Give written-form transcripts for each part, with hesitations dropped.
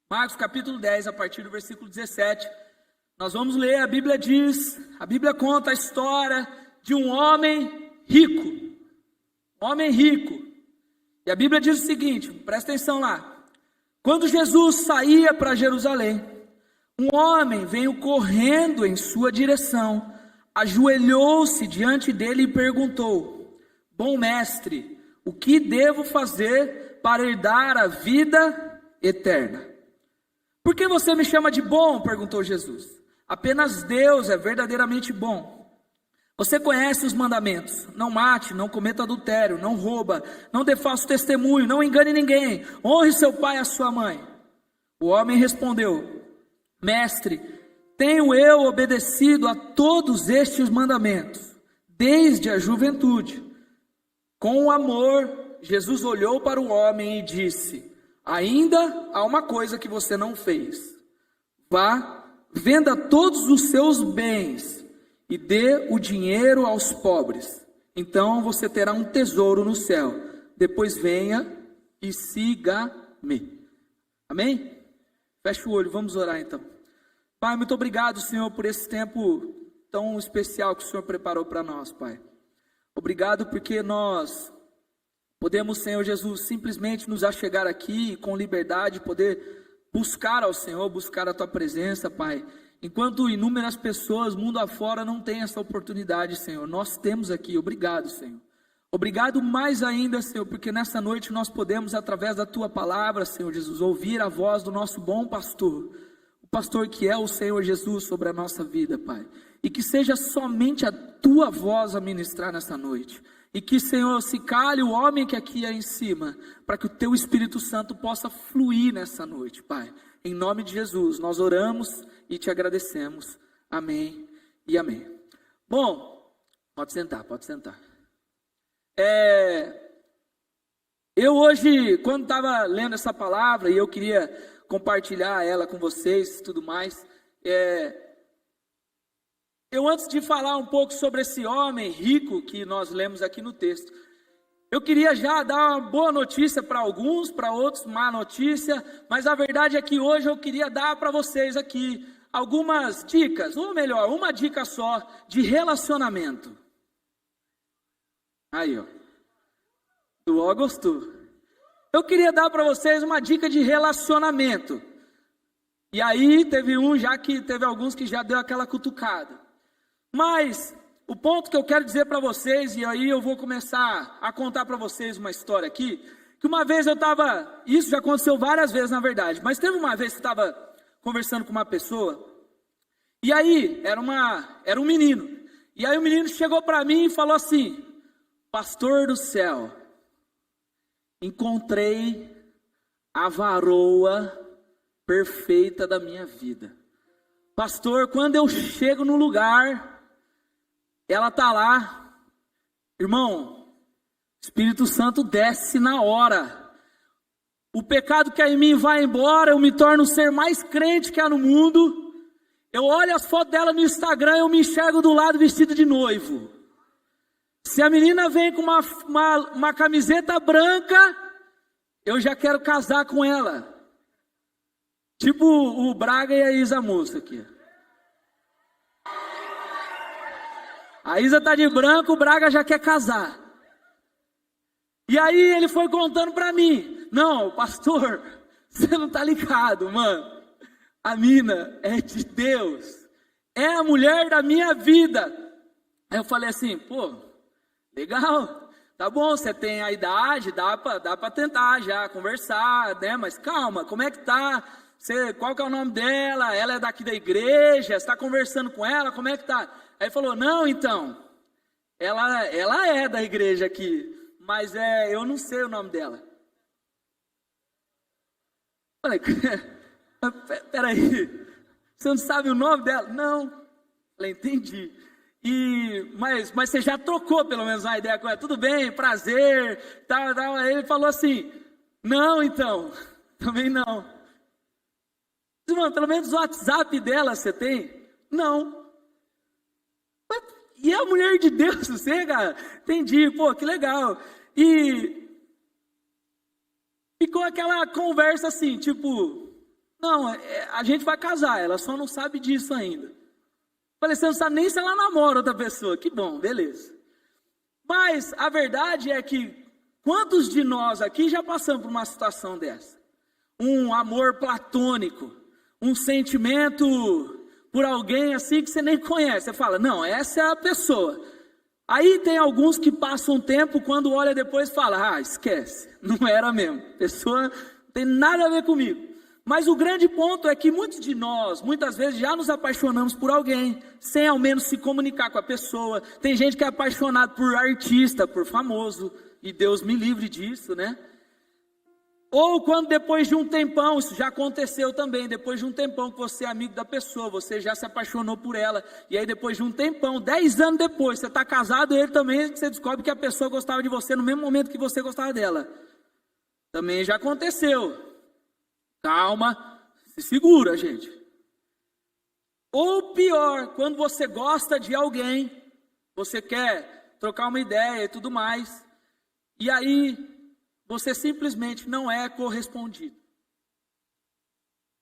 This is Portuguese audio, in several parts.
Marcos capítulo 10, a partir do versículo 17. Nós vamos ler, a Bíblia conta a história de um homem rico. Homem rico. E a Bíblia diz o seguinte, presta atenção lá. Quando Jesus saía para Jerusalém, um homem veio correndo em sua direção, ajoelhou-se diante dele e perguntou: Bom mestre, o que devo fazer para herdar a vida eterna? Por que você me chama de bom? Perguntou Jesus. Apenas Deus é verdadeiramente bom. Você conhece os mandamentos: não mate, não cometa adultério, não rouba, não dê falso testemunho, não engane ninguém, honre seu pai e a sua mãe. O homem respondeu: Mestre, tenho eu obedecido a todos estes mandamentos, desde a juventude. Com amor, Jesus olhou para o homem e disse: Ainda há uma coisa que você não fez. Vá, venda todos os seus bens e dê o dinheiro aos pobres. Então você terá um tesouro no céu. Depois venha e siga-me. Amém? Fecha o olho, vamos orar então. Pai, muito obrigado, Senhor, por esse tempo tão especial que o Senhor preparou para nós, Pai. Obrigado porque nós podemos, Senhor Jesus, simplesmente nos achegar aqui e com liberdade poder buscar ao Senhor, buscar a Tua presença, Pai. Enquanto inúmeras pessoas, mundo afora, não têm essa oportunidade, Senhor, nós temos aqui. Obrigado, Senhor. Obrigado mais ainda, Senhor, porque nessa noite nós podemos, através da Tua palavra, Senhor Jesus, ouvir a voz do nosso bom pastor, o pastor que é o Senhor Jesus sobre a nossa vida, Pai. E que seja somente a Tua voz a ministrar nessa noite. E que, Senhor, se cale o homem que aqui é em cima, para que o Teu Espírito Santo possa fluir nessa noite, Pai. Em nome de Jesus, nós oramos e Te agradecemos. Amém e amém. Bom, pode sentar, pode sentar. Eu hoje, quando estava lendo essa palavra, e eu queria compartilhar ela com vocês e tudo mais, eu antes de falar um pouco sobre esse homem rico que nós lemos aqui no texto, eu queria já dar uma boa notícia para alguns, para outros má notícia, mas a verdade é que hoje eu queria dar para vocês aqui algumas dicas, ou melhor, uma dica só de relacionamento. Aí, ó, do gostou. Eu queria dar para vocês uma dica de relacionamento. E aí teve alguns que já deu aquela cutucada. Mas o ponto que eu quero dizer para vocês, e aí eu vou começar a contar para vocês uma história aqui, que uma vez isso já aconteceu várias vezes na verdade, mas teve uma vez que eu estava conversando com uma pessoa, e aí era um menino, e aí o menino chegou para mim e falou assim: Pastor do céu, encontrei a varoa perfeita da minha vida. Pastor, quando eu chego no lugar, ela está lá, irmão, Espírito Santo desce na hora, o pecado que é em mim vai embora, eu me torno o ser mais crente que há no mundo, eu olho as fotos dela no Instagram, eu me enxergo do lado vestido de noivo. Se a menina vem com uma camiseta branca, eu já quero casar com ela, tipo o Braga e a Isa Moça aqui. A Isa tá de branco, o Braga já quer casar. E aí ele foi contando para mim: não, pastor, você não tá ligado, mano. A mina é de Deus. É a mulher da minha vida. Aí eu falei assim: pô, legal. Tá bom, você tem a idade, dá pra tentar já conversar, né? Mas calma, como é que tá? Qual que é o nome dela? Ela é daqui da igreja? Você está conversando com ela? Como é que tá? Aí falou: não, então, ela é da igreja aqui, mas eu não sei o nome dela. Falei: peraí, você não sabe o nome dela? Não. Falei: entendi. Mas você já trocou pelo menos uma ideia com ela? Tudo bem, prazer, tal. Aí ele falou assim: não, então, também não. Mano, pelo menos o WhatsApp dela você tem? Não. E é a mulher de Deus, você, cara? Entendi, pô, que legal. E ficou aquela conversa assim, tipo, Não, a gente vai casar, ela só não sabe disso ainda. Falei, você não sabe nem se ela namora outra pessoa. Que bom, beleza. Mas a verdade é que quantos de nós aqui já passamos por uma situação dessa? Um amor platônico, um sentimento por alguém assim que você nem conhece. Você fala, não, essa é a pessoa. Aí tem alguns que passam um tempo, quando olha depois fala, esquece, não era mesmo. A pessoa não tem nada a ver comigo. Mas o grande ponto é que muitos de nós, muitas vezes, já nos apaixonamos por alguém, sem ao menos se comunicar com a pessoa. Tem gente que é apaixonado por artista, por famoso, e Deus me livre disso, né? Ou quando depois de um tempão, isso já aconteceu também, depois de um tempão que você é amigo da pessoa, você já se apaixonou por ela, e aí depois de um tempão, 10 anos depois, você está casado, ele também, você descobre que a pessoa gostava de você no mesmo momento que você gostava dela. Também já aconteceu. Calma, se segura, gente. Ou pior, quando você gosta de alguém, você quer trocar uma ideia e tudo mais, e aí você simplesmente não é correspondido.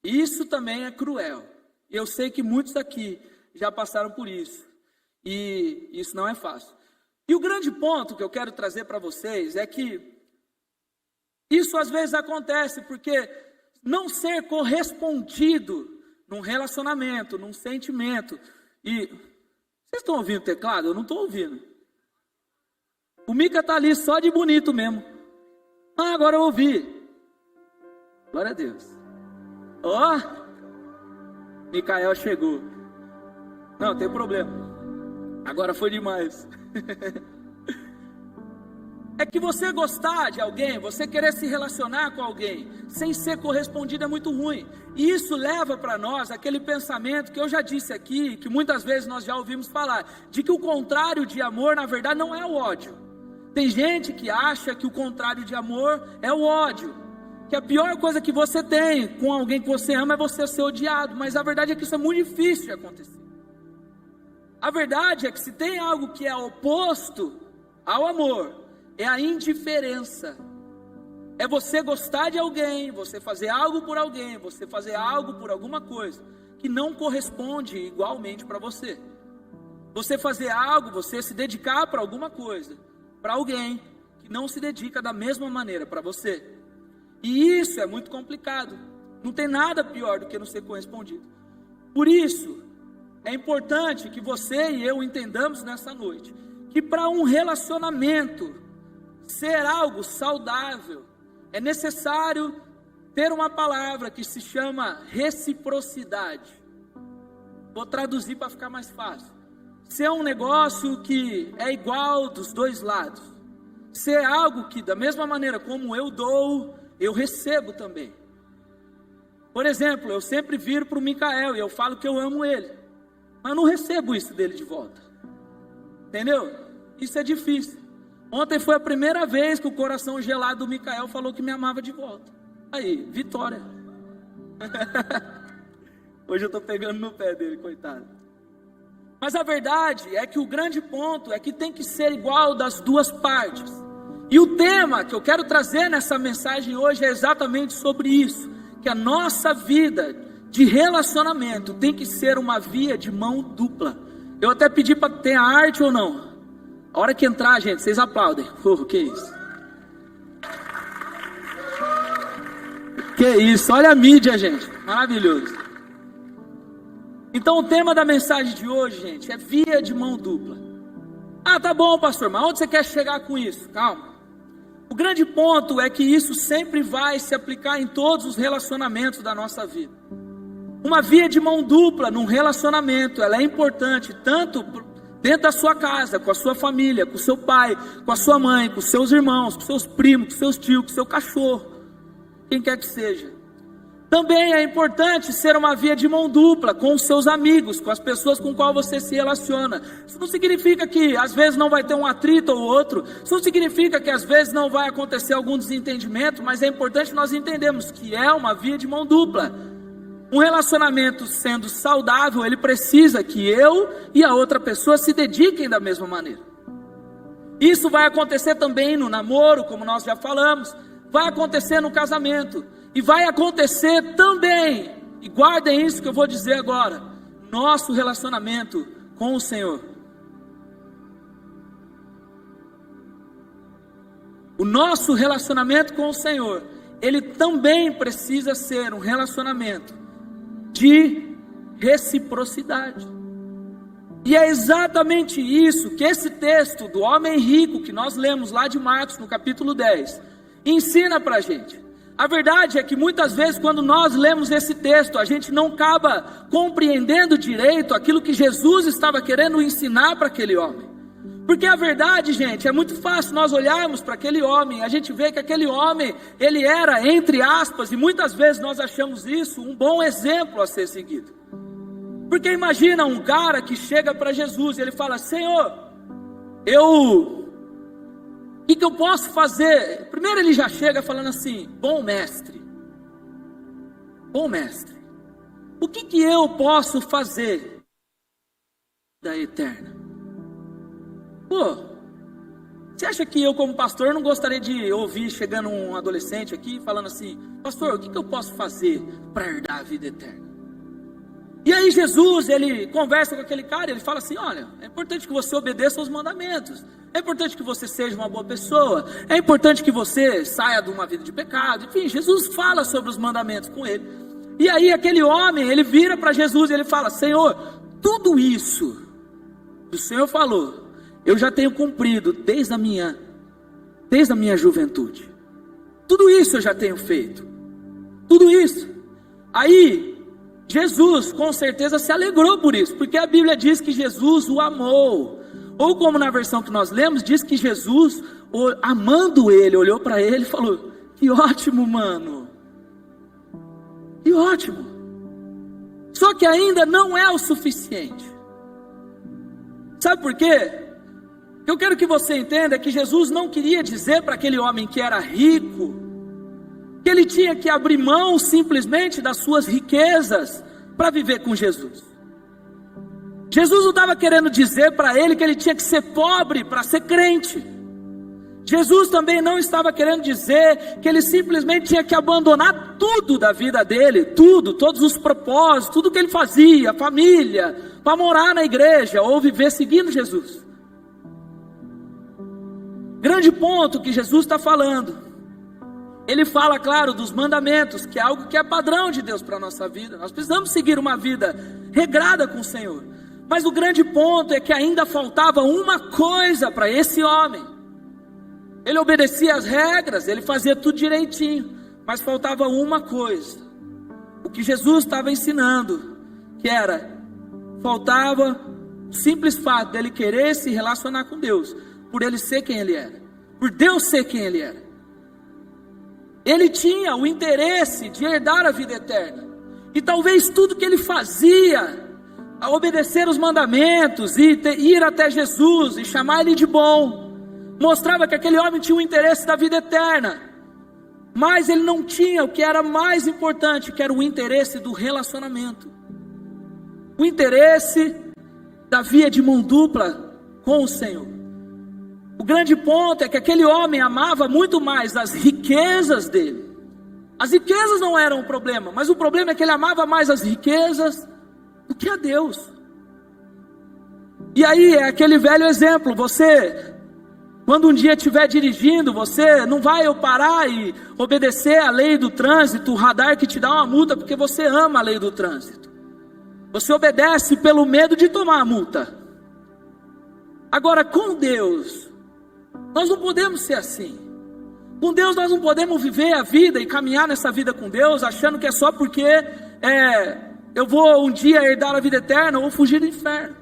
Isso também é cruel. Eu sei que muitos aqui já passaram por isso, e isso não é fácil. E o grande ponto que eu quero trazer para vocês é que isso às vezes acontece porque não ser correspondido num relacionamento, num sentimento. E vocês estão ouvindo o teclado? Eu não estou ouvindo. O Mica está ali só de bonito mesmo. Agora eu ouvi. Glória a Deus. Micael chegou. Não, tem problema. Agora foi demais. É que você gostar de alguém, você querer se relacionar com alguém, sem ser correspondido é muito ruim. E isso leva para nós aquele pensamento que eu já disse aqui, que muitas vezes nós já ouvimos falar, de que o contrário de amor, na verdade, não é o ódio. Tem gente que acha que o contrário de amor é o ódio. Que a pior coisa que você tem com alguém que você ama é você ser odiado. Mas a verdade é que isso é muito difícil de acontecer. A verdade é que se tem algo que é oposto ao amor, é a indiferença. É você gostar de alguém, você fazer algo por alguém, você fazer algo por alguma coisa que não corresponde igualmente para você. Você fazer algo, você se dedicar para alguma coisa, para alguém que não se dedica da mesma maneira para você. E isso é muito complicado. Não tem nada pior do que não ser correspondido. Por isso, é importante que você e eu entendamos nessa noite que para um relacionamento ser algo saudável, é necessário ter uma palavra que se chama reciprocidade. Vou traduzir para ficar mais fácil. Ser um negócio que é igual dos dois lados. Ser algo que, da mesma maneira como eu dou, eu recebo também. Por exemplo, eu sempre viro para o Micael e eu falo que eu amo ele, mas eu não recebo isso dele de volta. Entendeu? Isso é difícil. Ontem foi a primeira vez que o coração gelado do Micael falou que me amava de volta. Aí, vitória. Hoje eu estou pegando no pé dele, coitado. Mas a verdade é que o grande ponto é que tem que ser igual das duas partes. E o tema que eu quero trazer nessa mensagem hoje é exatamente sobre isso. Que a nossa vida de relacionamento tem que ser uma via de mão dupla. Eu até pedi para ter a arte ou não. A hora que entrar, gente, vocês aplaudem. Que isso? Que isso? Olha a mídia, gente. Maravilhoso. Então o tema da mensagem de hoje, gente, é via de mão dupla. Tá bom, pastor, mas onde você quer chegar com isso? Calma. O grande ponto é que isso sempre vai se aplicar em todos os relacionamentos da nossa vida. Uma via de mão dupla num relacionamento, ela é importante tanto dentro da sua casa, com a sua família, com o seu pai, com a sua mãe, com os seus irmãos, com seus primos, com seus tios, com o seu cachorro, quem quer que seja. Também é importante ser uma via de mão dupla com os seus amigos, com as pessoas com qual você se relaciona. Isso não significa que às vezes não vai ter um atrito ou outro, isso não significa que às vezes não vai acontecer algum desentendimento, mas é importante nós entendermos que é uma via de mão dupla. Um relacionamento sendo saudável, ele precisa que eu e a outra pessoa se dediquem da mesma maneira. Isso vai acontecer também no namoro, como nós já falamos, vai acontecer no casamento. E vai acontecer também, e guardem isso que eu vou dizer agora, nosso relacionamento com o Senhor. O nosso relacionamento com o Senhor, ele também precisa ser um relacionamento de reciprocidade. E é exatamente isso que esse texto do homem rico, que nós lemos lá de Marcos, no capítulo 10, ensina para a gente. A verdade é que muitas vezes quando nós lemos esse texto, a gente não acaba compreendendo direito aquilo que Jesus estava querendo ensinar para aquele homem. Porque a verdade, gente, é muito fácil nós olharmos para aquele homem, a gente vê que aquele homem, ele era, entre aspas, e muitas vezes nós achamos isso um bom exemplo a ser seguido. Porque imagina um cara que chega para Jesus e ele fala: Senhor, o que eu posso fazer? Primeiro ele já chega falando assim: bom mestre, o que eu posso fazer da eterna? Pô, você acha que eu como pastor não gostaria de ouvir chegando um adolescente aqui falando assim: pastor, o que eu posso fazer para herdar a vida eterna? E aí Jesus, ele conversa com aquele cara, ele fala assim: olha, é importante que você obedeça aos mandamentos, é importante que você seja uma boa pessoa, é importante que você saia de uma vida de pecado. Enfim, Jesus fala sobre os mandamentos com ele. E aí aquele homem, ele vira para Jesus e ele fala: Senhor, tudo isso que o Senhor falou, eu já tenho cumprido desde a minha juventude. Tudo isso eu já tenho feito. Tudo isso. Aí Jesus com certeza se alegrou por isso, porque a Bíblia diz que Jesus o amou. Ou como na versão que nós lemos, diz que Jesus, amando ele, olhou para ele e falou: que ótimo, mano. Que ótimo. Só que ainda não é o suficiente. Sabe por quê? O que eu quero que você entenda é que Jesus não queria dizer para aquele homem que era rico, que ele tinha que abrir mão simplesmente das suas riquezas para viver com Jesus. Jesus não estava querendo dizer para ele que ele tinha que ser pobre para ser crente. Jesus também não estava querendo dizer que ele simplesmente tinha que abandonar tudo da vida dele, tudo, todos os propósitos, tudo que ele fazia, a família, para morar na igreja ou viver seguindo Jesus. Grande ponto que Jesus está falando. Ele fala, claro, dos mandamentos, que é algo que é padrão de Deus para a nossa vida. Nós precisamos seguir uma vida regrada com o Senhor. Mas o grande ponto é que ainda faltava uma coisa para esse homem. Ele obedecia às regras, ele fazia tudo direitinho, mas faltava uma coisa. O que Jesus estava ensinando, que faltava o simples fato dele querer se relacionar com Deus, por ele ser quem ele era, por Deus ser quem ele era. Ele tinha o interesse de herdar a vida eterna, e talvez tudo que ele fazia, a obedecer os mandamentos, e ir até Jesus, e chamar ele de bom, mostrava que aquele homem tinha o interesse da vida eterna, mas ele não tinha o que era mais importante, que era o interesse do relacionamento, o interesse da via de mão dupla com o Senhor. O grande ponto é que aquele homem amava muito mais as riquezas dele. As riquezas não eram o problema, mas o problema é que ele amava mais as riquezas do que a Deus. E aí é aquele velho exemplo: você, quando um dia estiver dirigindo, você não vai parar e obedecer a lei do trânsito, o radar que te dá uma multa porque você ama a lei do trânsito. Você obedece pelo medo de tomar a multa. Agora com Deus, nós não podemos ser assim. Com Deus nós não podemos viver a vida e caminhar nessa vida com Deus achando que é só porque eu vou um dia herdar a vida eterna ou fugir do inferno.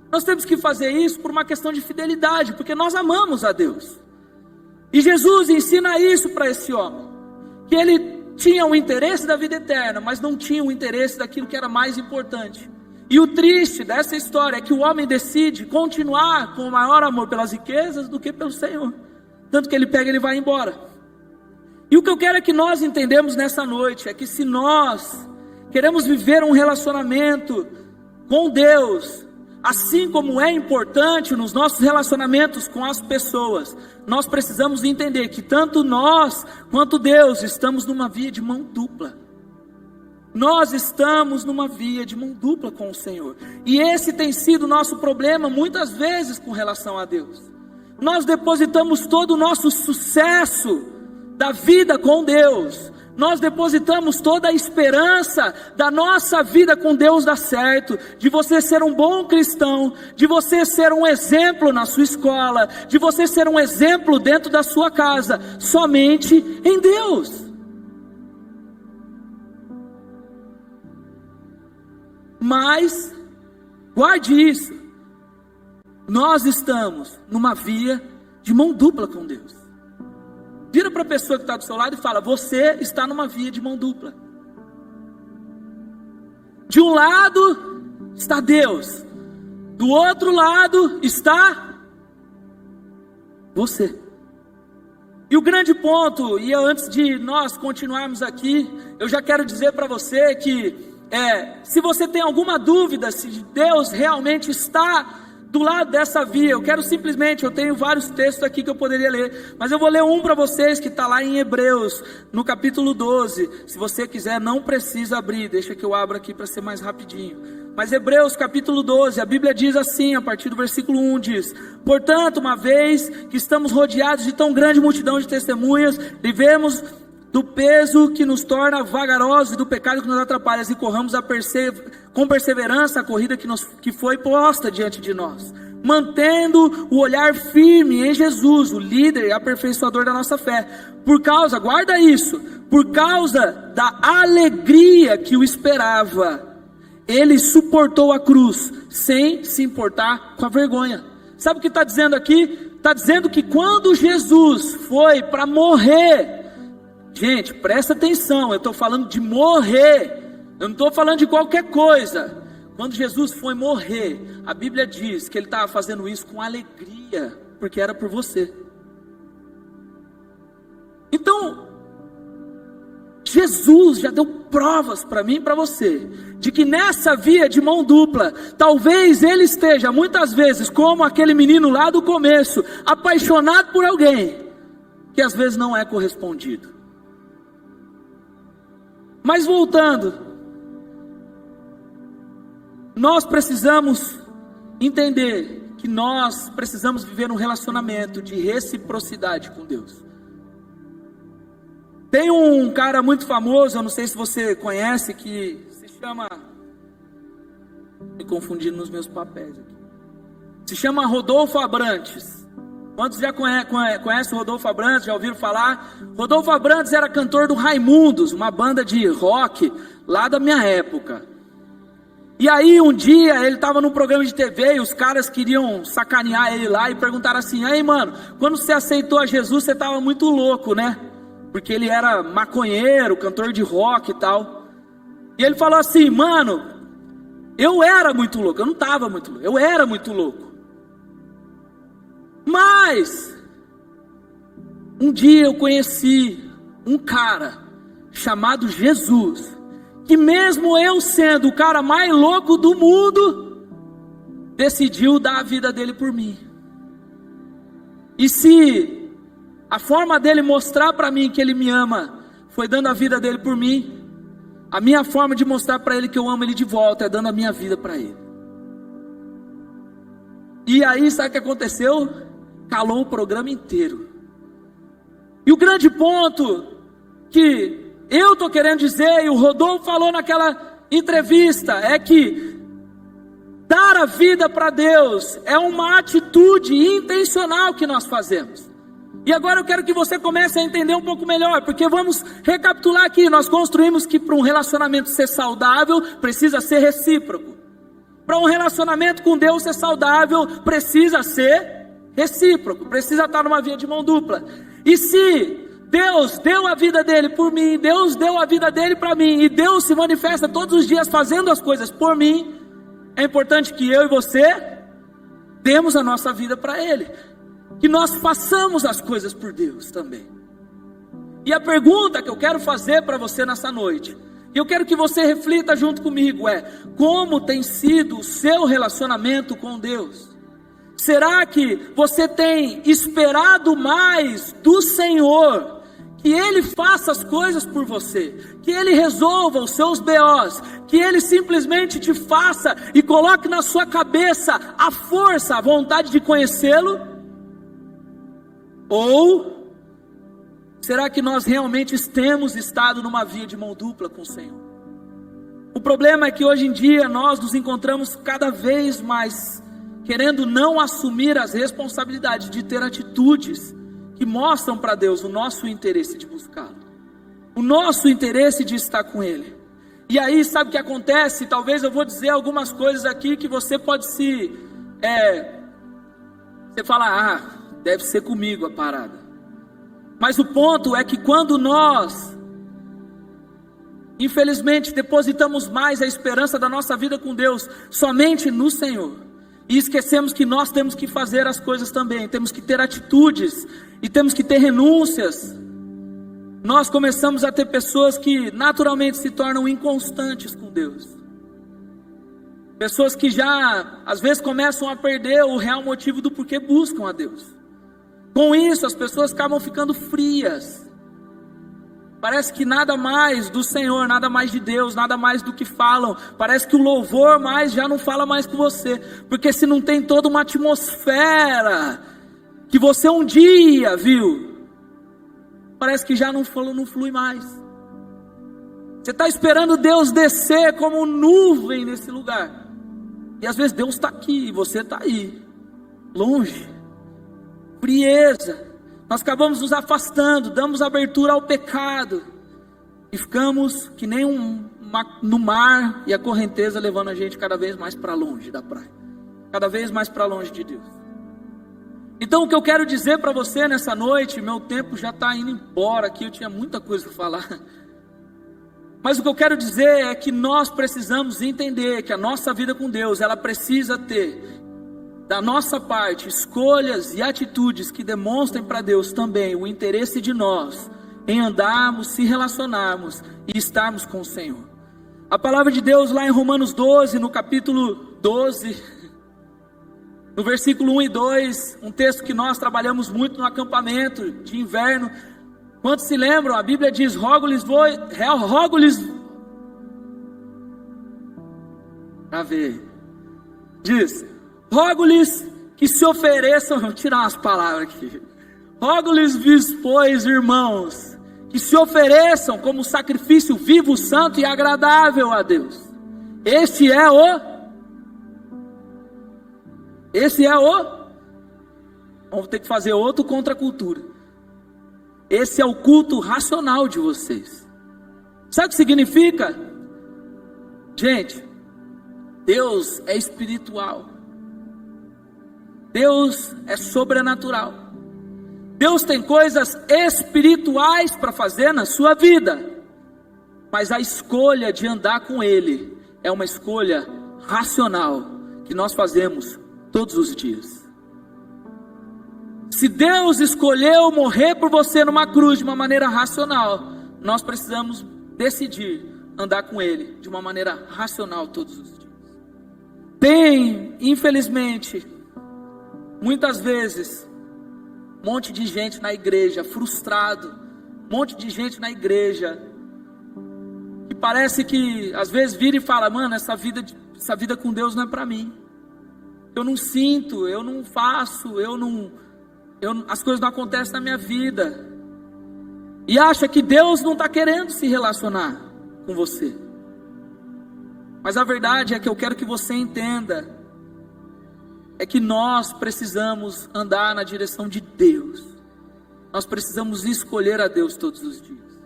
Nós temos que fazer isso por uma questão de fidelidade, porque nós amamos a Deus. E Jesus ensina isso para esse homem, que ele tinha o interesse da vida eterna, mas não tinha o interesse daquilo que era mais importante. E o triste dessa história é que o homem decide continuar com o maior amor pelas riquezas do que pelo Senhor. Tanto que ele pega e ele vai embora. E o que eu quero é que nós entendemos nessa noite é que se nós queremos viver um relacionamento com Deus, assim como é importante nos nossos relacionamentos com as pessoas, nós precisamos entender que tanto nós quanto Deus estamos numa via de mão dupla. Nós estamos numa via de mão dupla com o Senhor. E esse tem sido o nosso problema muitas vezes com relação a Deus. Nós depositamos todo o nosso sucesso da vida com Deus. Nós depositamos toda a esperança da nossa vida com Deus dar certo, de você ser um bom cristão, de você ser um exemplo na sua escola, de você ser um exemplo dentro da sua casa, somente em Deus. Mas, guarde isso, nós estamos numa via de mão dupla com Deus. Vira para a pessoa que está do seu lado e fala: você está numa via de mão dupla. De um lado está Deus, do outro lado está você. E o grande ponto, e antes de nós continuarmos aqui, eu já quero dizer para você que se você tem alguma dúvida se Deus realmente está do lado dessa via, eu tenho vários textos aqui que eu poderia ler, mas eu vou ler um para vocês que está lá em Hebreus, no capítulo 12, se você quiser não precisa abrir, deixa que eu abro aqui para ser mais rapidinho, mas Hebreus capítulo 12, a Bíblia diz assim, a partir do versículo 1 diz: portanto, uma vez que estamos rodeados de tão grande multidão de testemunhas, vivemos do peso que nos torna vagarosos e do pecado que nos atrapalha, e corramos com perseverança a corrida que foi posta diante de nós, mantendo o olhar firme em Jesus, o líder e aperfeiçoador da nossa fé, guarda isso, por causa da alegria que o esperava, ele suportou a cruz, sem se importar com a vergonha. Sabe o que está dizendo aqui? Está dizendo que quando Jesus foi para morrer, gente, presta atenção, eu estou falando de morrer, eu não estou falando de qualquer coisa. Quando Jesus foi morrer, a Bíblia diz que ele estava fazendo isso com alegria, porque era por você. Então, Jesus já deu provas para mim e para você, de que nessa via de mão dupla, talvez ele esteja muitas vezes como aquele menino lá do começo, apaixonado por alguém, que às vezes não é correspondido. Mas voltando, nós precisamos entender que nós precisamos viver um relacionamento de reciprocidade com Deus. Tem um cara muito famoso, eu não sei se você conhece, que se chama, me confundindo nos meus papéis aqui, se chama Rodolfo Abrantes. Quantos já conhecem o Rodolfo Abrantes, já ouviram falar? Rodolfo Abrantes era cantor do Raimundos, uma banda de rock lá da minha época. E aí um dia ele estava num programa de TV e os caras queriam sacanear ele lá e perguntaram assim: aí mano, quando você aceitou a Jesus você estava muito louco, né? Porque ele era maconheiro, cantor de rock e tal. E ele falou assim: mano, eu era muito louco, eu não estava muito louco, eu era muito louco. Mas um dia eu conheci um cara chamado Jesus, que mesmo eu sendo o cara mais louco do mundo, decidiu dar a vida dele por mim. E se a forma dele mostrar para mim que ele me ama foi dando a vida dele por mim, a minha forma de mostrar para ele que eu amo ele de volta é dando a minha vida para ele. E aí sabe o que aconteceu? Calou o programa inteiro. E o grande ponto que eu estou querendo dizer, e o Rodolfo falou naquela entrevista, é que dar a vida para Deus é uma atitude intencional que nós fazemos. E agora eu quero que você comece a entender um pouco melhor, porque vamos recapitular aqui. Nós construímos que para um relacionamento ser saudável, precisa ser recíproco. Para um relacionamento com Deus ser saudável, precisa ser recíproco, precisa estar numa via de mão dupla. E se Deus deu a vida dele por mim, Deus deu a vida dele para mim, e Deus se manifesta todos os dias fazendo as coisas por mim, é importante que eu e você demos a nossa vida para ele, que nós façamos as coisas por Deus também. E a pergunta que eu quero fazer para você nessa noite, E eu quero que você reflita junto comigo, como tem sido o seu relacionamento com Deus? Será que você tem esperado mais do Senhor, que Ele faça as coisas por você, que Ele resolva os seus BOs, que Ele simplesmente te faça e coloque na sua cabeça a força, a vontade de conhecê-lo? Ou será que nós realmente temos estado numa via de mão dupla com o Senhor? O problema é que hoje em dia nós nos encontramos cada vez mais querendo não assumir as responsabilidades de ter atitudes que mostram para Deus o nosso interesse de buscá-lo, o nosso interesse de estar com Ele. E aí sabe o que acontece? Talvez eu vou dizer algumas coisas aqui que você pode você fala, deve ser comigo a parada. Mas o ponto é que quando nós, infelizmente, depositamos mais a esperança da nossa vida com Deus somente no Senhor, e esquecemos que nós temos que fazer as coisas também, temos que ter atitudes, e temos que ter renúncias, nós começamos a ter pessoas que naturalmente se tornam inconstantes com Deus. Pessoas que já, às vezes, começam a perder o real motivo do porquê buscam a Deus. Com isso, as pessoas acabam ficando frias. Parece que nada mais do Senhor, nada mais de Deus, nada mais do que falam. Parece que o louvor mais já não fala mais com você. Porque se não tem toda uma atmosfera que você um dia viu, parece que já não flui mais. Você está esperando Deus descer como nuvem nesse lugar. E às vezes Deus está aqui e você está aí, longe. Frieza. Nós acabamos nos afastando, damos abertura ao pecado e ficamos que nem no mar, e a correnteza levando a gente cada vez mais para longe da praia, cada vez mais para longe de Deus. Então o que eu quero dizer para você nessa noite, meu tempo já está indo embora aqui, eu tinha muita coisa para falar, mas o que eu quero dizer é que nós precisamos entender que a nossa vida com Deus, ela precisa ter da nossa parte escolhas e atitudes que demonstrem para Deus também o interesse de nós em andarmos, se relacionarmos e estarmos com o Senhor. A palavra de Deus lá em Romanos 12, no capítulo 12, no versículo 1 e 2, um texto que nós trabalhamos muito no acampamento de inverno. Quantos se lembram? A Bíblia diz, rogo-lhes, rogo-lhes que se ofereçam, vou tirar umas palavras aqui, rogo-lhes, pois, irmãos, que se ofereçam como sacrifício vivo, santo e agradável a Deus. Esse é o, vamos ter que fazer outro contra a cultura. Esse é o culto racional de vocês. Sabe o que significa? Gente, Deus é espiritual. Deus é sobrenatural. Deus tem coisas espirituais para fazer na sua vida. Mas a escolha de andar com Ele é uma escolha racional que nós fazemos todos os dias. Se Deus escolheu morrer por você numa cruz de uma maneira racional, nós precisamos decidir andar com Ele de uma maneira racional todos os dias. Tem, infelizmente, muitas vezes, um monte de gente na igreja frustrado, um monte de gente na igreja que parece que às vezes vira e fala, mano, essa vida com Deus não é para mim. Eu não sinto, eu não faço, as coisas não acontecem na minha vida. E acha que Deus não está querendo se relacionar com você. Mas a verdade é que eu quero que você entenda, é que nós precisamos andar na direção de Deus. Nós precisamos escolher a Deus todos os dias.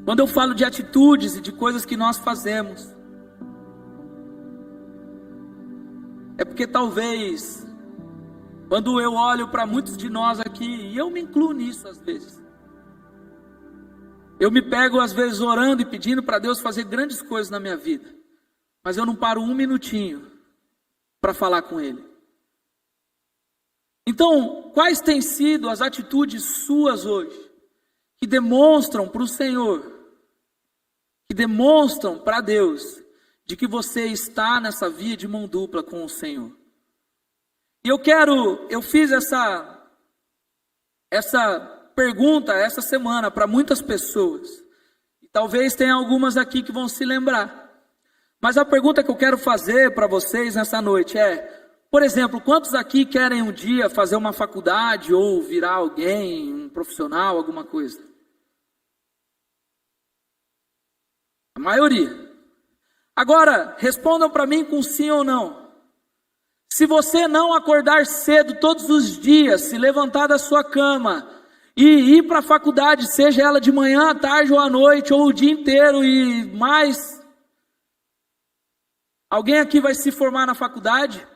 Quando eu falo de atitudes e de coisas que nós fazemos, é porque talvez, quando eu olho para muitos de nós aqui, e eu me incluo nisso às vezes, eu me pego às vezes orando e pedindo para Deus fazer grandes coisas na minha vida, mas eu não paro um minutinho para falar com Ele. Então, quais têm sido as atitudes suas hoje, que demonstram para o Senhor que demonstram para Deus de que você está nessa via de mão dupla com o Senhor. E eu fiz essa pergunta essa semana para muitas pessoas. E talvez tenha algumas aqui que vão se lembrar. Mas a pergunta que eu quero fazer para vocês nessa noite é, por exemplo, quantos aqui querem um dia fazer uma faculdade ou virar alguém, um profissional, alguma coisa? A maioria. Agora, respondam para mim com sim ou não. Se você não acordar cedo todos os dias, se levantar da sua cama e ir para a faculdade, seja ela de manhã, à tarde ou à noite, ou o dia inteiro e mais, alguém aqui vai se formar na faculdade?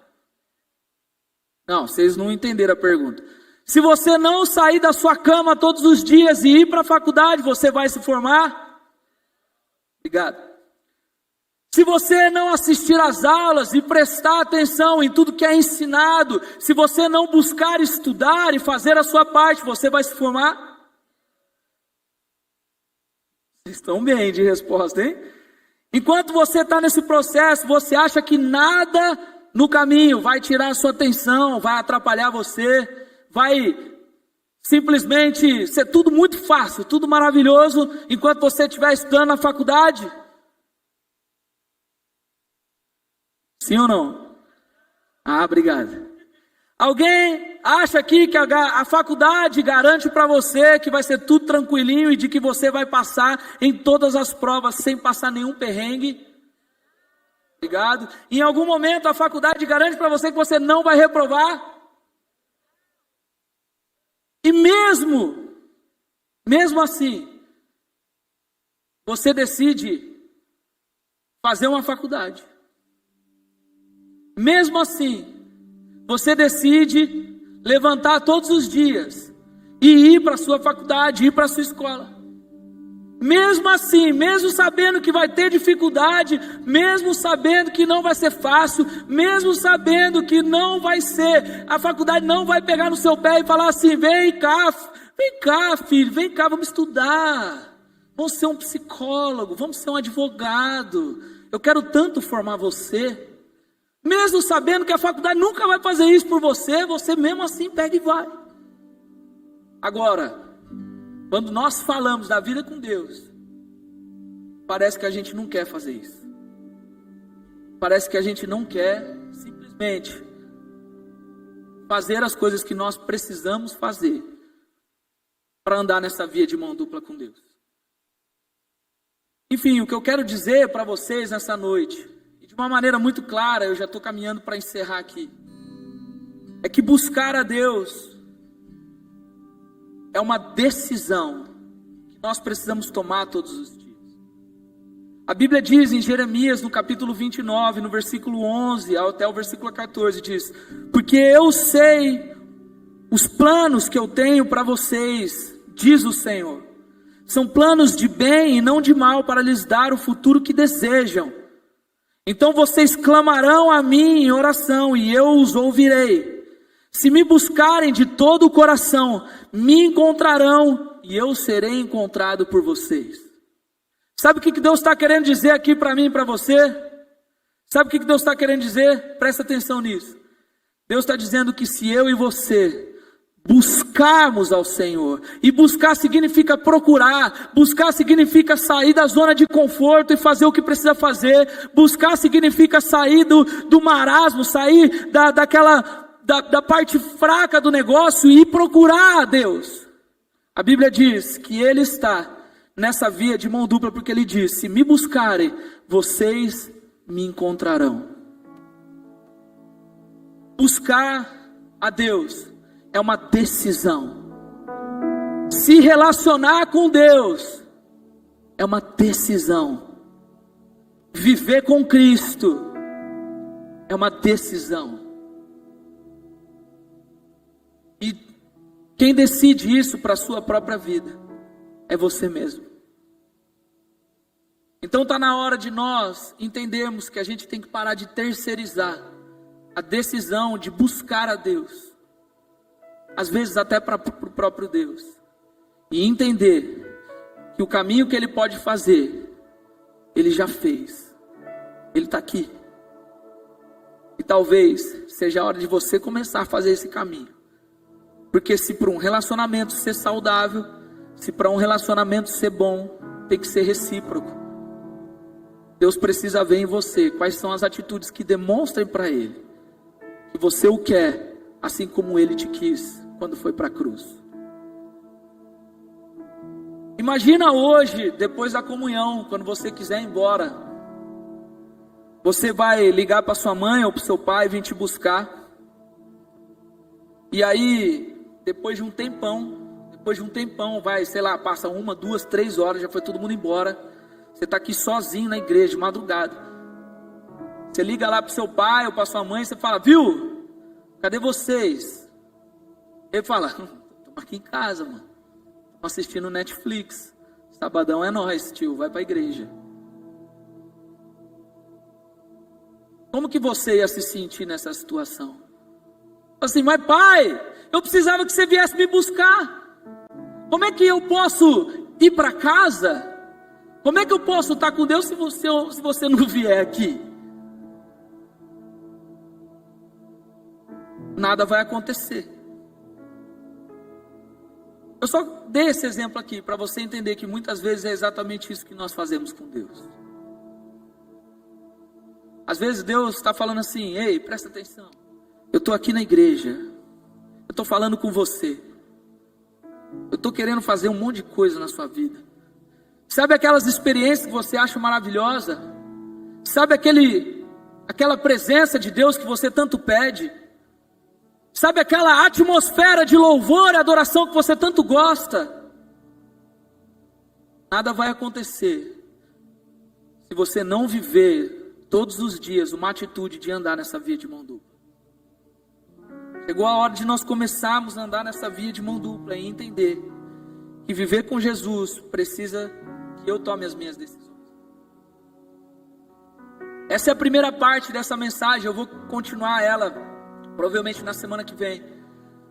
Não, vocês não entenderam a pergunta. Se você não sair da sua cama todos os dias e ir para a faculdade, você vai se formar? Obrigado. Se você não assistir às aulas e prestar atenção em tudo que é ensinado, se você não buscar estudar e fazer a sua parte, você vai se formar? Vocês estão bem de resposta, hein? Enquanto você está nesse processo, você acha que nada no caminho vai tirar a sua atenção, vai atrapalhar você, vai simplesmente ser tudo muito fácil, tudo maravilhoso, enquanto você estiver estudando na faculdade? Sim ou não? Ah, obrigado. Alguém acha aqui que a faculdade garante para você que vai ser tudo tranquilinho e de que você vai passar em todas as provas sem passar nenhum perrengue? Obrigado. Em algum momento a faculdade garante para você que você não vai reprovar? E mesmo assim, você decide fazer uma faculdade. Mesmo assim, você decide levantar todos os dias e ir para a sua faculdade, ir para a sua escola. Mesmo assim, mesmo sabendo que vai ter dificuldade, mesmo sabendo que não vai ser fácil, mesmo sabendo que não vai ser, a faculdade não vai pegar no seu pé e falar assim, vem cá filho, vem cá, vamos estudar, vamos ser um psicólogo, vamos ser um advogado, eu quero tanto formar você. Mesmo sabendo que a faculdade nunca vai fazer isso por você, você mesmo assim pega e vai. Agora, quando nós falamos da vida com Deus, parece que a gente não quer fazer isso. Parece que a gente não quer simplesmente fazer as coisas que nós precisamos fazer para andar nessa via de mão dupla com Deus. Enfim, o que eu quero dizer para vocês nessa noite, de uma maneira muito clara, eu já estou caminhando para encerrar aqui, é que buscar a Deus é uma decisão que nós precisamos tomar todos os dias. A Bíblia diz em Jeremias, no capítulo 29, no versículo 11 até o versículo 14, diz: porque eu sei os planos que eu tenho para vocês, diz o Senhor, são planos de bem e não de mal, para lhes dar o futuro que desejam. Então vocês clamarão a mim em oração e eu os ouvirei. Se me buscarem de todo o coração, me encontrarão e eu serei encontrado por vocês. Sabe o que Deus está querendo dizer aqui para mim e para você? Sabe o que Deus está querendo dizer? Presta atenção nisso. Deus está dizendo que se eu e você buscarmos ao Senhor, e buscar significa procurar, buscar significa sair da zona de conforto e fazer o que precisa fazer, buscar significa sair do marasmo, sair da parte fraca do negócio e procurar a Deus. A Bíblia diz que Ele está nessa via de mão dupla, porque Ele diz: se me buscarem, vocês me encontrarão. Buscar a Deus é uma decisão. Se relacionar com Deus é uma decisão. Viver com Cristo é uma decisão. E quem decide isso para a sua própria vida é você mesmo. Então está na hora de nós entendermos que a gente tem que parar de terceirizar a decisão de buscar a Deus, às vezes até para o próprio Deus, e entender que o caminho que Ele pode fazer Ele já fez. Ele está aqui. E talvez seja a hora de você começar a fazer esse caminho. Porque se para um relacionamento ser saudável, se para um relacionamento ser bom, tem que ser recíproco. Deus precisa ver em você quais são as atitudes que demonstrem para Ele que você o quer, assim como Ele te quis quando foi para a cruz. Imagina hoje, depois da comunhão, quando você quiser ir embora, você vai ligar para sua mãe ou para o seu pai vir te buscar. E aí, depois de um tempão, vai, sei lá, passa 1, 2, 3 horas, já foi todo mundo embora. Você está aqui sozinho na igreja, de madrugada. Você liga lá para o seu pai ou para sua mãe, você fala, viu? Cadê vocês? Ele fala, estamos aqui em casa, mano. Estamos assistindo Netflix. Sabadão é nós, tio, vai para a igreja. Como que você ia se sentir nessa situação? Assim, mas pai, eu precisava que você viesse me buscar. Como é que eu posso ir para casa? Como é que eu posso estar com Deus se você não vier aqui? Nada vai acontecer. Eu só dei esse exemplo aqui para você entender que muitas vezes é exatamente isso que nós fazemos com Deus. Às vezes Deus está falando assim, ei, presta atenção. Eu estou aqui na igreja. Eu estou falando com você. Eu estou querendo fazer um monte de coisa na sua vida. Sabe aquelas experiências que você acha maravilhosa? Sabe aquela presença de Deus que você tanto pede? Sabe aquela atmosfera de louvor e adoração que você tanto gosta? Nada vai acontecer se você não viver todos os dias uma atitude de andar nessa via de mão dupla. Chegou a hora de nós começarmos a andar nessa via de mão dupla e entender que viver com Jesus precisa que eu tome as minhas decisões. Essa é a primeira parte dessa mensagem, eu vou continuar ela provavelmente na semana que vem.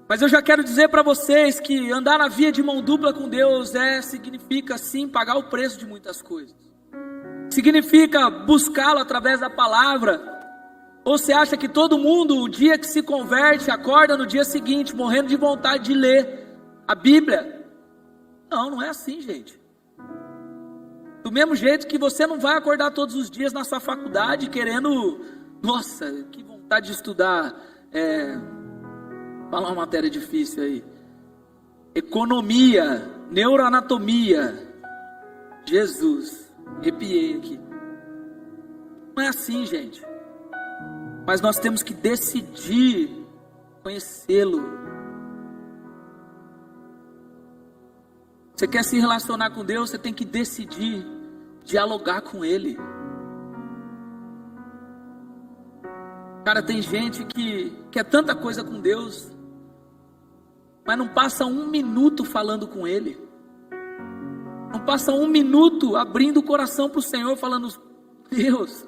Mas eu já quero dizer para vocês que andar na via de mão dupla com Deus significa sim pagar o preço de muitas coisas. Significa buscá-lo através da palavra. Ou você acha que todo mundo, o dia que se converte, acorda no dia seguinte, morrendo de vontade de ler a Bíblia? Não, não é assim, gente. Do mesmo jeito que você não vai acordar todos os dias na sua faculdade querendo, nossa, que vontade de estudar, falar uma matéria difícil aí, economia, neuroanatomia, Jesus, arrepiei aqui. Não é assim, gente. Mas nós temos que decidir conhecê-lo. Você quer se relacionar com Deus, você tem que decidir dialogar com Ele. Cara, tem gente que quer tanta coisa com Deus, mas não passa 1 minuto falando com Ele. Não passa 1 minuto abrindo o coração para o Senhor, falando, Deus,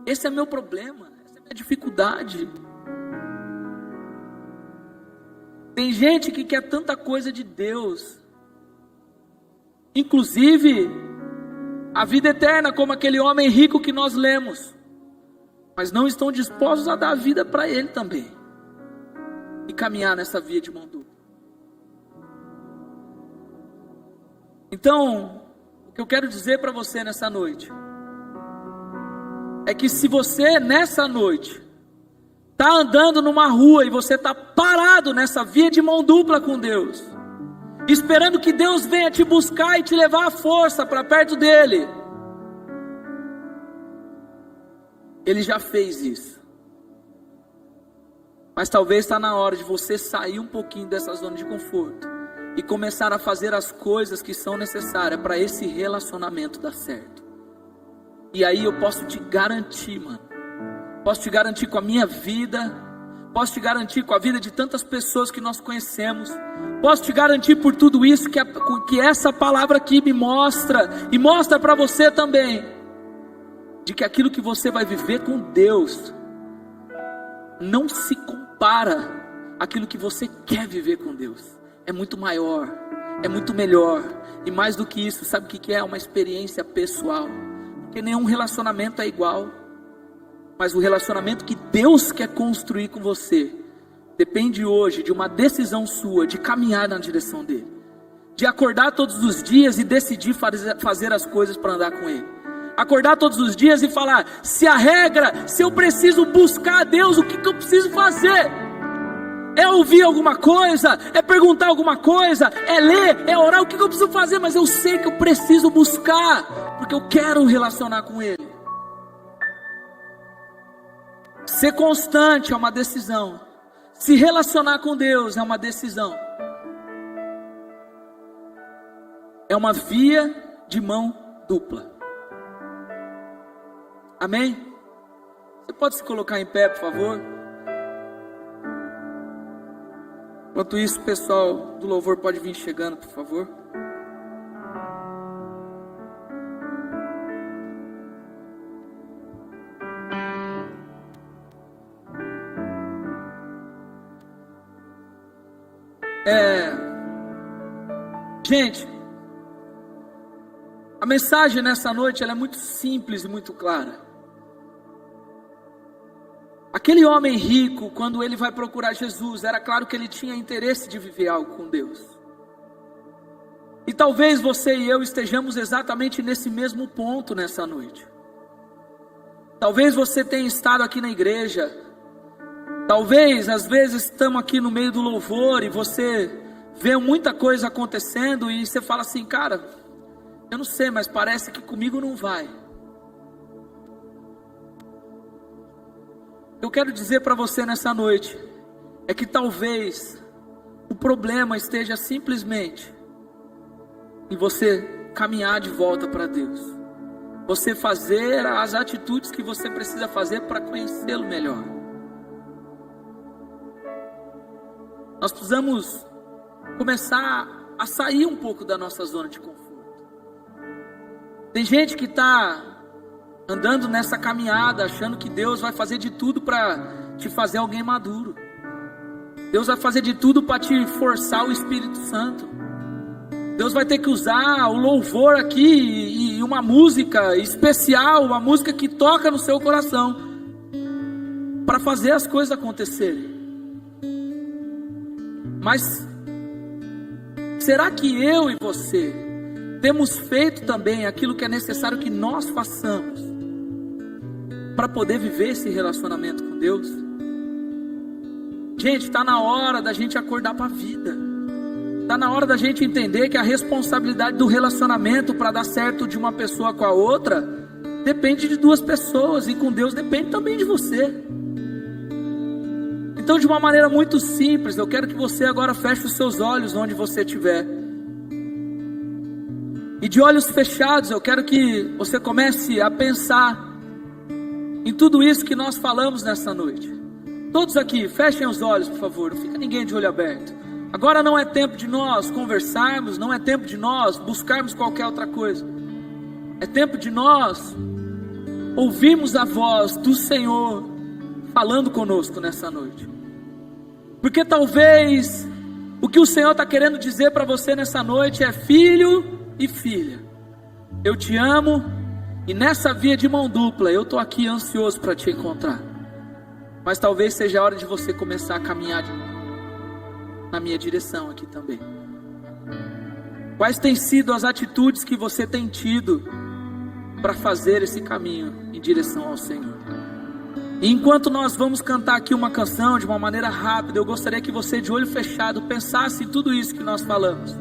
esse é meu problema, essa é minha dificuldade. Tem gente que quer tanta coisa de Deus, inclusive a vida eterna, como aquele homem rico que nós lemos, mas não estão dispostos a dar a vida para Ele também, e caminhar nessa via de mão dupla. Então, o que eu quero dizer para você nessa noite, é que se você nessa noite, está andando numa rua, e você está parado nessa via de mão dupla com Deus, esperando que Deus venha te buscar e te levar à força para perto dEle, Ele já fez isso. Mas talvez está na hora de você sair um pouquinho dessa zona de conforto e começar a fazer as coisas que são necessárias para esse relacionamento dar certo. E aí eu posso te garantir, mano, posso te garantir com a minha vida, posso te garantir com a vida de tantas pessoas que nós conhecemos, posso te garantir por tudo isso que essa palavra aqui me mostra, e mostra para você também, de que aquilo que você vai viver com Deus não se compara àquilo que você quer viver com Deus. É muito maior, é muito melhor, e mais do que isso, sabe o que é? Uma experiência pessoal. porque nenhum relacionamento é igual. Mas o relacionamento que Deus quer construir com você depende hoje de uma decisão sua de caminhar na direção dele, de acordar todos os dias e decidir fazer as coisas para andar com ele. Acordar todos os dias e falar: se eu preciso buscar a Deus, o que eu preciso fazer? É ouvir alguma coisa, é perguntar alguma coisa, é ler, é orar, o que eu preciso fazer? Mas eu sei que eu preciso buscar, porque eu quero relacionar com ele. Ser constante é uma decisão. Se relacionar com Deus é uma decisão. É uma via de mão dupla. Amém? Você pode se colocar em pé, por favor? Enquanto isso, o pessoal do louvor pode vir chegando, por favor. Gente, a mensagem nessa noite ela é muito simples e muito clara. Aquele homem rico, quando ele vai procurar Jesus, era claro que ele tinha interesse de viver algo com Deus. E talvez você e eu estejamos exatamente nesse mesmo ponto nessa noite. Talvez você tenha estado aqui na igreja. Talvez, às vezes, estamos aqui no meio do louvor e você vê muita coisa acontecendo e você fala assim: cara, eu não sei, mas parece que comigo não vai. Eu quero dizer para você nessa noite, é que talvez o problema esteja simplesmente em você caminhar de volta para Deus. Você fazer as atitudes que você precisa fazer para conhecê-lo melhor. Nós precisamos começar a sair um pouco da nossa zona de conforto. Tem gente que está andando nessa caminhada, achando que Deus vai fazer de tudo para te fazer alguém maduro. Deus vai fazer de tudo para te forçar o Espírito Santo. Deus vai ter que usar o louvor aqui e uma música especial, uma música que toca no seu coração, para fazer as coisas acontecerem. Mas será que eu e você temos feito também aquilo que é necessário que nós façamos para poder viver esse relacionamento com Deus? Gente, está na hora da gente acordar para a vida. Está na hora da gente entender que a responsabilidade do relacionamento para dar certo de uma pessoa com a outra depende de duas pessoas, e com Deus depende também de você. Então, de uma maneira muito simples, eu quero que você agora feche os seus olhos onde você estiver. E de olhos fechados, eu quero que você comece a pensar em tudo isso que nós falamos nessa noite. Todos aqui, fechem os olhos, por favor, não fica ninguém de olho aberto. Agora não é tempo de nós conversarmos, não é tempo de nós buscarmos qualquer outra coisa. É tempo de nós ouvirmos a voz do Senhor falando conosco nessa noite. Porque talvez o que o Senhor está querendo dizer para você nessa noite é: filho e filha, eu te amo, e nessa via de mão dupla eu estou aqui ansioso para te encontrar. Mas talvez seja a hora de você começar a caminhar na minha direção aqui também. Quais têm sido as atitudes que você tem tido para fazer esse caminho em direção ao Senhor? E enquanto nós vamos cantar aqui uma canção de uma maneira rápida, eu gostaria que você, de olho fechado, pensasse em tudo isso que nós falamos,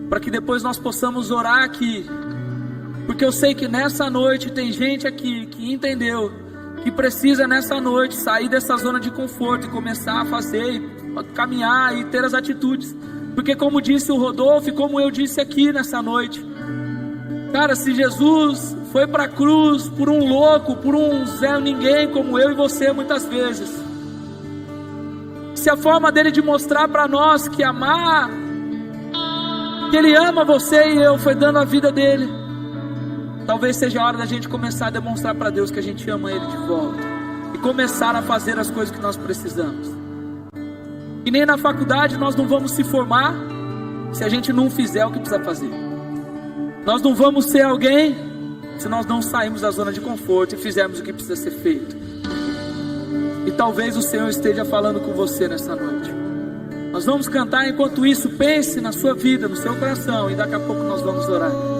para que depois nós possamos orar aqui. Porque eu sei que nessa noite tem gente aqui que entendeu que precisa nessa noite sair dessa zona de conforto e começar a fazer, a caminhar e ter as atitudes. Porque como disse o Rodolfo e como eu disse aqui nessa noite, cara, se Jesus foi para a cruz por um louco, por um Zé Ninguém como eu e você muitas vezes, se a forma dele de mostrar para nós que amar, que ele ama você e eu, foi dando a vida dele, talvez seja a hora da gente começar a demonstrar para Deus que a gente ama ele de volta e começar a fazer as coisas que nós precisamos. E nem na faculdade nós não vamos se formar se a gente não fizer o que precisa fazer. Nós não vamos ser alguém se nós não sairmos da zona de conforto e fizermos o que precisa ser feito. E talvez o Senhor esteja falando com você nessa noite. Nós vamos cantar, enquanto isso, pense na sua vida, no seu coração, e daqui a pouco nós vamos orar.